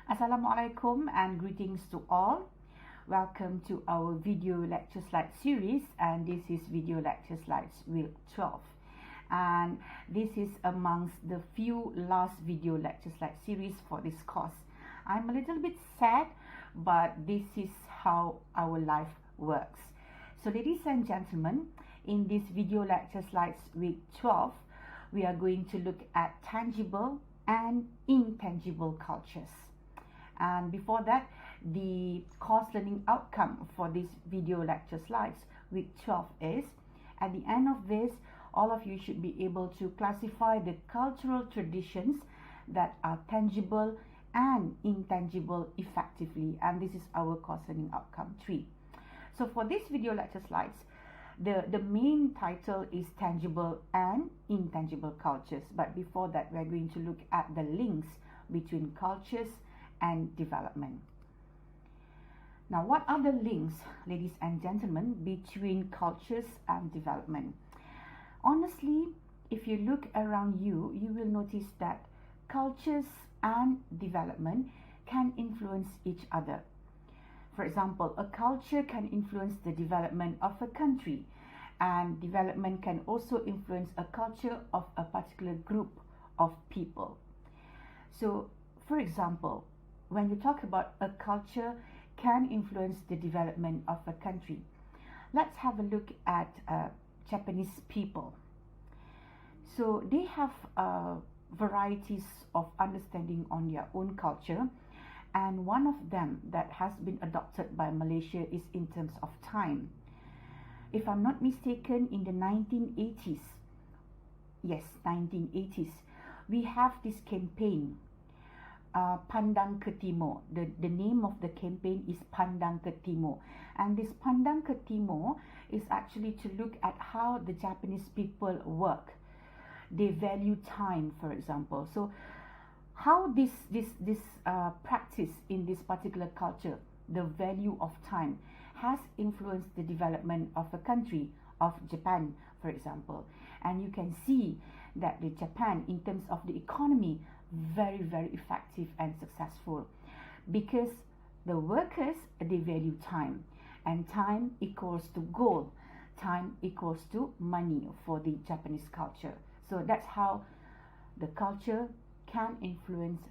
Assalamualaikum and greetings to all. Welcome to our video lecture slide series, and this is video lecture slides week 12, and this is amongst the few last video lecture slide series for this course. I'm a little bit sad, but this is how our life works. So ladies and gentlemen, in this video lecture slides week 12, we are going to look at tangible and intangible cultures. And before that, the course learning outcome for this video lecture slides week 12 is, at the end of this, all of you should be able to classify the cultural traditions that are tangible and intangible effectively, and this is our course learning outcome 3. So for this video lecture slides, the main title is tangible and intangible cultures, but before that we're going to look at the links between cultures and development. Now, what are the links, ladies and gentlemen, between cultures and development? Honestly, if you look around you, you will notice that cultures and development can influence each other. For example, a culture can influence the development of a country, and development can also influence a culture of a particular group of people. So, for example, when you talk about a culture can influence the development of a country, let's have a look at Japanese people. So they have varieties of understanding on their own culture, and one of them that has been adopted by Malaysia is in terms of time. If I'm not mistaken, in the 1980s, yes, 1980s, we have this campaign, Pandang ke Timur. The name of the campaign is Pandang ke Timur, and this Pandang ke Timur is actually to look at how the Japanese people work. They value time, for example. So how this practice in this particular culture, the value of time, has influenced the development of a country, of Japan, for example. And you can see that the Japan, in terms of the economy, very effective and successful, because the workers, they value time, and time equals to gold, time equals to money for the Japanese culture. So that's how the culture can influence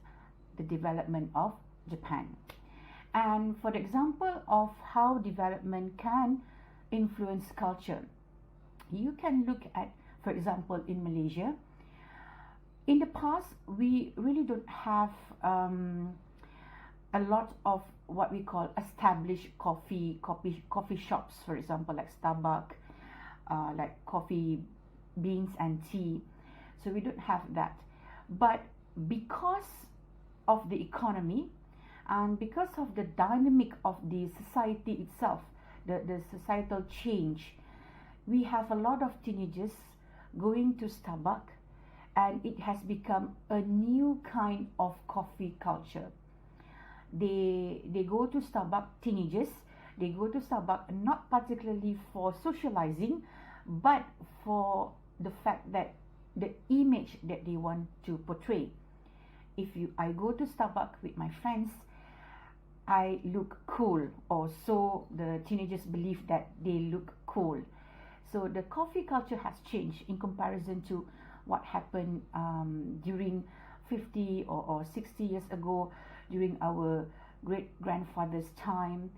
the development of Japan. And for the example of how development can influence culture, you can look at, for example, in Malaysia. In the past, we really don't have a lot of what we call established coffee shops, for example, like Starbucks, like coffee beans and tea. So we don't have that. But because of the economy and because of the dynamic of the society itself, the societal change, we have a lot of teenagers going to Starbucks, and it has become a new kind of coffee culture. They go to Starbucks, teenagers, they go to Starbucks not particularly for socializing, but for the fact that the image that they want to portray. I go to Starbucks with my friends, I look cool, or so the teenagers believe that they look cool. So the coffee culture has changed in comparison to what happened during 50 or 60 years ago, during our great-grandfather's time.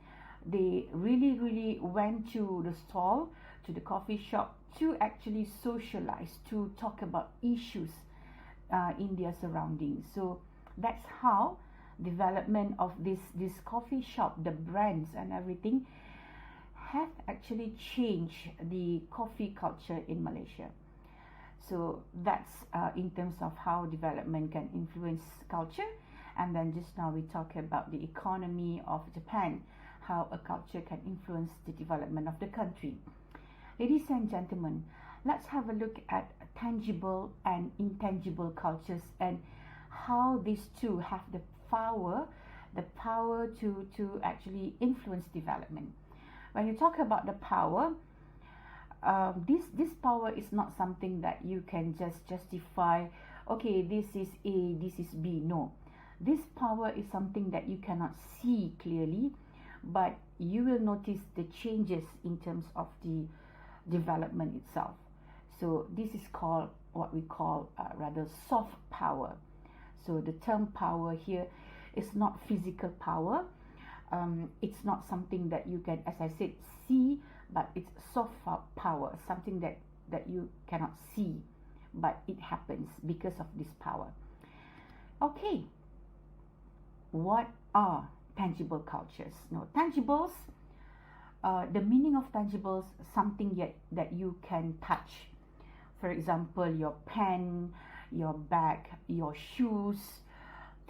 They really went to the stall, to the coffee shop, to actually socialize, to talk about issues in their surroundings. So that's how development of this coffee shop, the brands and everything, have actually changed the coffee culture in Malaysia. So that's in terms of how development can influence culture. And then just now we talk about the economy of Japan, how a culture can influence the development of the country. Ladies and gentlemen, let's have a look at tangible and intangible cultures and how these two have the power to actually influence development. When you talk about the power, this power is not something that you can just justify, okay, this is A, this is B. No, This power is something that you cannot see clearly, but you will notice the changes in terms of the development itself. So this is called what we call rather soft power. So the term power here is not physical power. It's not something that you can, as I said, see, but it's soft power, something that you cannot see, but it happens because of this power. Okay, what are tangible cultures? No, tangibles, the meaning of tangibles, something yet that you can touch. For example, your pen, your bag, your shoes,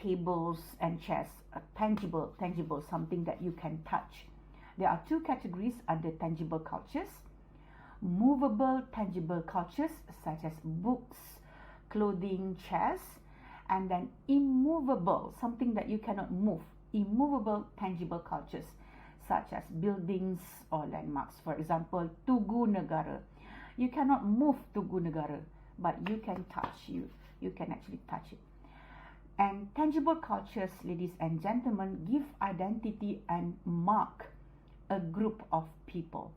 tables and chairs. Tangible, something that you can touch. There are two categories under tangible cultures. Movable tangible cultures such as books, clothing, chairs, and then immovable, something that you cannot move. Immovable tangible cultures such as buildings or landmarks. For example, Tugu Negara. You cannot move Tugu Negara, but you can touch. You can actually touch it. And tangible cultures, ladies and gentlemen, give identity and mark a group of people.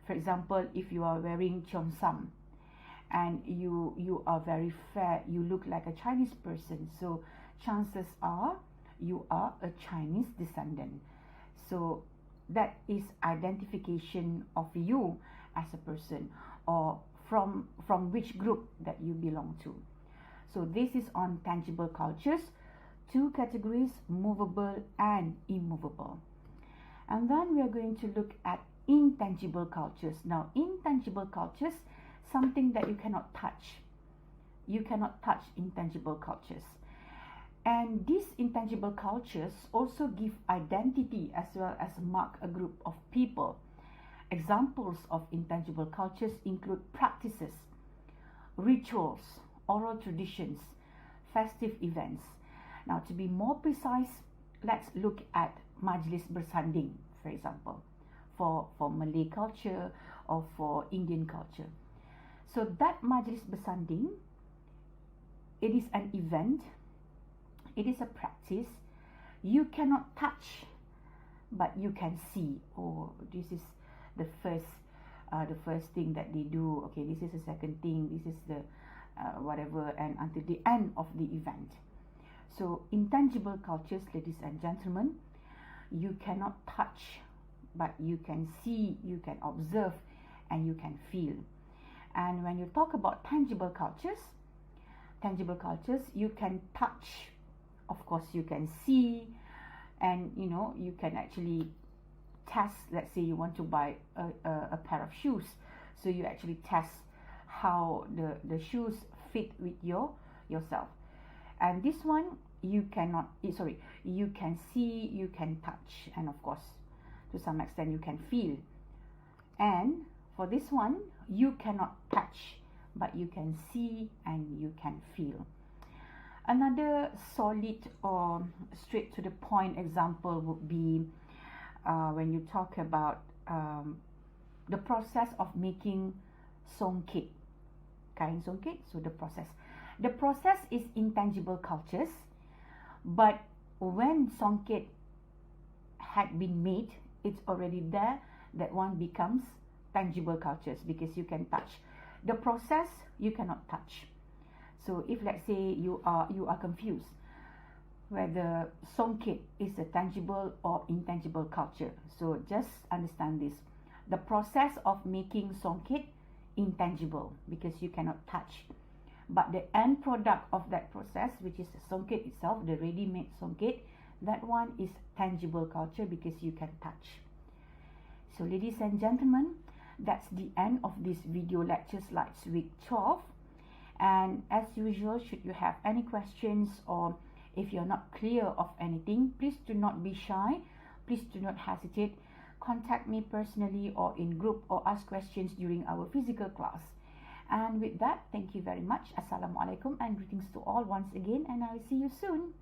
For example, if you are wearing cheongsam and you are very fair, you look like a Chinese person, so chances are you are a Chinese descendant. So that is identification of you as a person, or from which group that you belong to. So this is on tangible cultures, two categories, movable and immovable. And then we are going to look at intangible cultures. Now, intangible cultures, something that you cannot touch. You cannot touch intangible cultures. And these intangible cultures also give identity as well as mark a group of people. Examples of intangible cultures include practices, rituals, oral traditions, festive events. Now, to be more precise, let's look at Majlis Bersanding, for example, for Malay culture or for Indian culture. So that Majlis Bersanding, it is an event, it is a practice. You cannot touch, but you can see. Oh, this is the first thing that they do. Okay, this is the second thing. This is the whatever, and until the end of the event. So intangible cultures, ladies and gentlemen, you cannot touch, but you can see, you can observe, and you can feel. And when you talk about tangible cultures, you can touch. Of course, you can see, and you can actually test. Let's say you want to buy a pair of shoes, so you actually test how the shoes fit with yourself. And this one you cannot, you can see, you can touch, and of course to some extent you can feel. And for this one, you cannot touch, but you can see and you can feel. Another solid or straight to the point example would be when you talk about the process of making songket, kain songket. So the process is intangible cultures, but when songket had been made, it's already there. That one becomes tangible cultures because you can touch. The process you cannot touch. So if let's say you are confused whether songket is a tangible or intangible culture, so just understand this. The process of making songket, intangible because you cannot touch, but the end product of that process, which is the songket itself, the ready-made songket, that one is tangible culture because you can touch. So ladies and gentlemen, that's the end of this video lecture slides week 12. And as usual, should you have any questions or if you're not clear of anything, please do not be shy. Please do not hesitate. Contact me personally or in group, or ask questions during our physical class. And with that, thank you very much. Assalamualaikum and greetings to all once again, and I will see you soon.